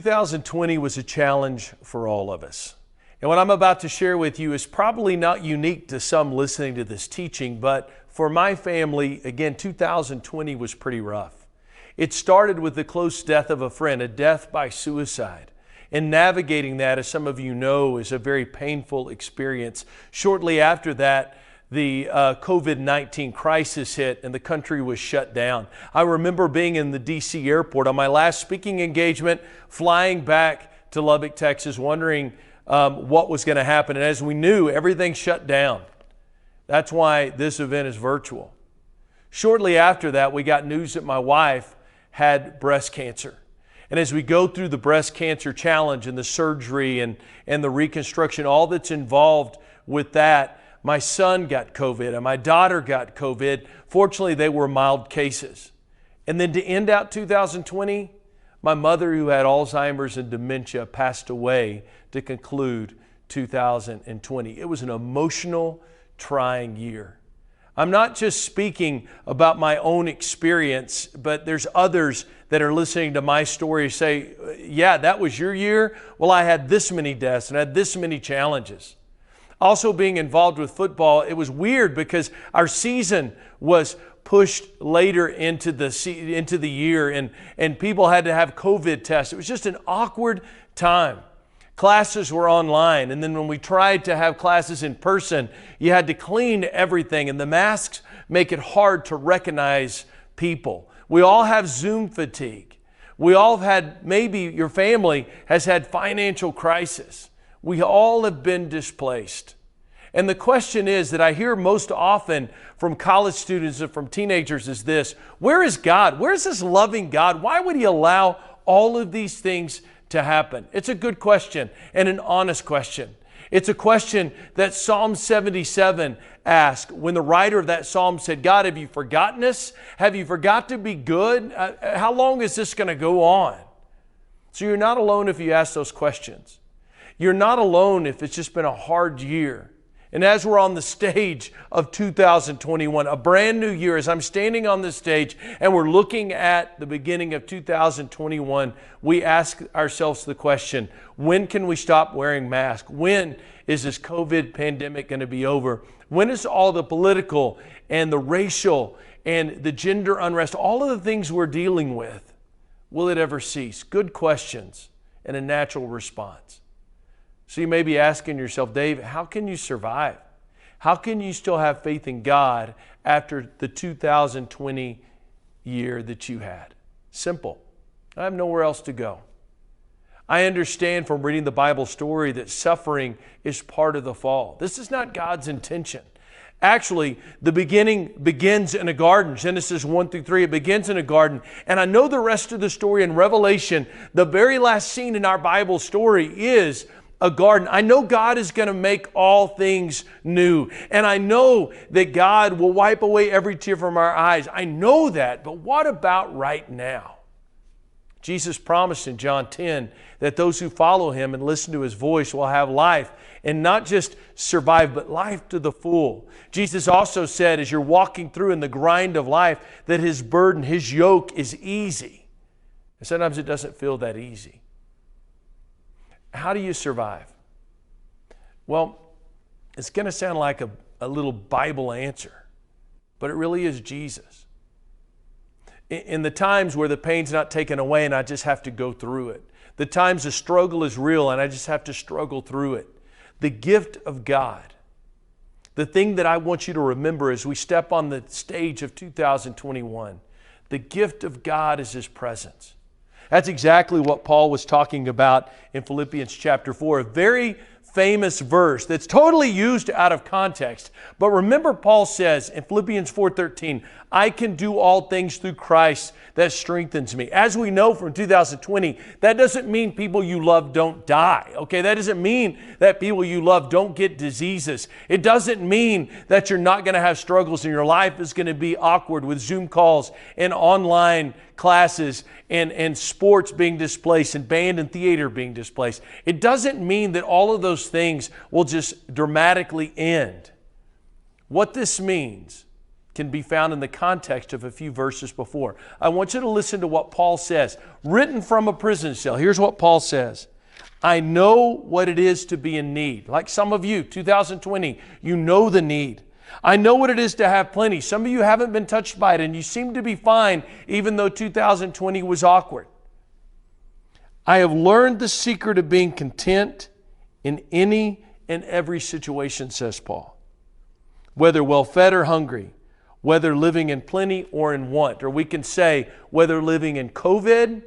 2020 was a challenge for all of us. And what I'm about to share with you is probably not unique to some listening to this teaching, but for my family, again, 2020 was pretty rough. It started with the close death of a friend, a death by suicide. And navigating that, as some of you know, is a very painful experience. Shortly after that, the COVID-19 crisis hit and the country was shut down. I remember being in the D.C. airport on my last speaking engagement, flying back to Lubbock, Texas, wondering what was going to happen. And as we knew, everything shut down. That's why this event is virtual. Shortly after that, we got news that my wife had breast cancer. And as we go through the breast cancer challenge and the surgery and the reconstruction, all that's involved with that, my son got COVID and my daughter got COVID. Fortunately, they were mild cases. And then to end out 2020, my mother, who had Alzheimer's and dementia, passed away to conclude 2020. It was an emotional, trying year. I'm not just speaking about my own experience, but there's others that are listening to my story say, yeah, that was your year? Well, I had this many deaths and I had this many challenges. Also being involved with football, it was weird because our season was pushed later into the year and people had to have COVID tests. It was just an awkward time. Classes were online, and then when we tried to have classes in person, you had to clean everything, and the masks make it hard to recognize people. We all have Zoom fatigue. We all have had, maybe your family has had financial crisis. We all have been displaced. And the question is that I hear most often from college students and from teenagers is this: where is God? Where is this loving God? Why would He allow all of these things to happen? It's a good question and an honest question. It's a question that Psalm 77 asked when the writer of that psalm said, God, have you forgotten us? Have you forgot to be good? How long is this going to go on? So you're not alone if you ask those questions. You're not alone if it's just been a hard year. And as we're on the stage of 2021, a brand new year, as I'm standing on this stage and we're looking at the beginning of 2021, we ask ourselves the question, when can we stop wearing masks? When is this COVID pandemic going to be over? When is all the political and the racial and the gender unrest, all of the things we're dealing with, will it ever cease? Good questions and a natural response. So you may be asking yourself, Dave, how can you survive? How can you still have faith in God after the 2020 year that you had? Simple. I have nowhere else to go. I understand from reading the Bible story that suffering is part of the fall. This is not God's intention. Actually, the beginning begins in a garden. Genesis 1 through 3, it begins in a garden. And I know the rest of the story in Revelation, the very last scene in our Bible story is a garden. I know God is going to make all things new. And I know that God will wipe away every tear from our eyes. I know that. But what about right now? Jesus promised in John 10 that those who follow Him and listen to His voice will have life, and not just survive, but life to the full. Jesus also said, as you're walking through in the grind of life, that His burden, His yoke is easy. And sometimes it doesn't feel that easy. How do you survive? Well, it's going to sound like a little Bible answer, but it really is Jesus. In the times where the pain's not taken away and I just have to go through it, the times the struggle is real and I just have to struggle through it, the gift of God, the thing that I want you to remember as we step on the stage of 2021, the gift of God is His presence. That's exactly what Paul was talking about in Philippians chapter 4, a very famous verse that's totally used out of context. But remember, Paul says in Philippians 4:13, I can do all things through Christ that strengthens me. As we know from 2020, that doesn't mean people you love don't die. Okay, that doesn't mean that people you love don't get diseases. It doesn't mean that you're not going to have struggles and your life is going to be awkward with Zoom calls and online classes and sports being displaced and band and theater being displaced. It doesn't mean that all of those things will just dramatically end. What this means can be found in the context of a few verses before. I want you to listen to what Paul says, written from a prison cell. Here's what Paul says. I know what it is to be in need. Like some of you, 2020, you know the need. I know what it is to have plenty. Some of you haven't been touched by it and you seem to be fine even though 2020 was awkward. I have learned the secret of being content in any and every situation, says Paul. Whether well-fed or hungry, whether living in plenty or in want, or we can say whether living in COVID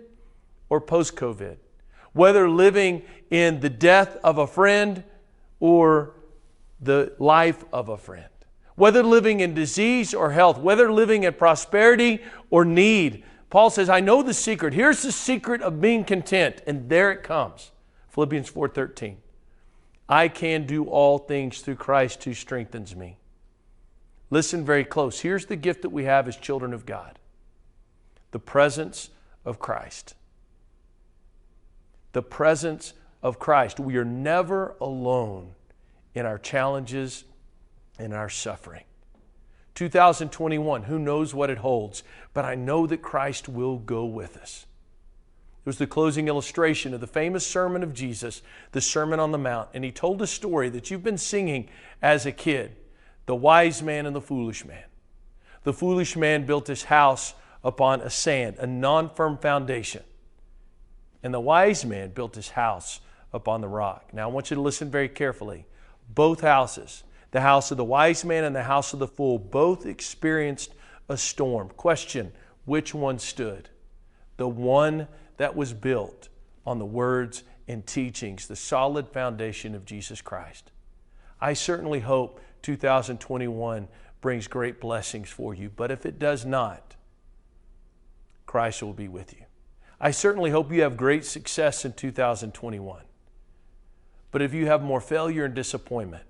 or post-COVID, whether living in the death of a friend or the life of a friend, whether living in disease or health, whether living in prosperity or need. Paul says, I know the secret. Here's the secret of being content. And there it comes. Philippians 4:13. I can do all things through Christ who strengthens me. Listen very close. Here's the gift that we have as children of God. The presence of Christ. The presence of Christ. We are never alone in our challenges and our suffering. 2021, who knows what it holds, but I know that Christ will go with us. It was the closing illustration of the famous sermon of Jesus, the Sermon on the Mount, and he told a story that you've been singing as a kid. The wise man and the foolish man. The foolish man built his house upon a sand, a non-firm foundation. And the wise man built his house upon the rock. Now I want you to listen very carefully. Both houses, the house of the wise man and the house of the fool, both experienced a storm. Question, which one stood? The one that was built on the words and teachings, the solid foundation of Jesus Christ. I certainly hope 2021 brings great blessings for you, but if it does not, Christ will be with you. I certainly hope you have great success in 2021. But if you have more failure and disappointment,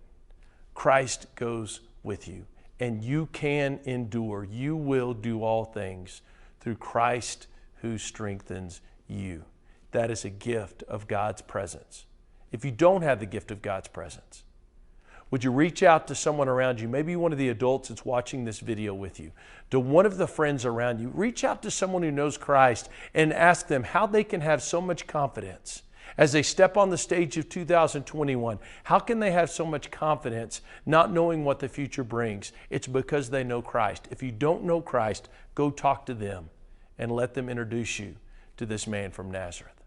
Christ goes with you and you can endure. You will do all things through Christ who strengthens you. That is a gift of God's presence. If you don't have the gift of God's presence, would you reach out to someone around you, maybe one of the adults that's watching this video with you, to one of the friends around you, reach out to someone who knows Christ and ask them how they can have so much confidence as they step on the stage of 2021. How can they have so much confidence not knowing what the future brings? It's because they know Christ. If you don't know Christ, go talk to them and let them introduce you to this man from Nazareth.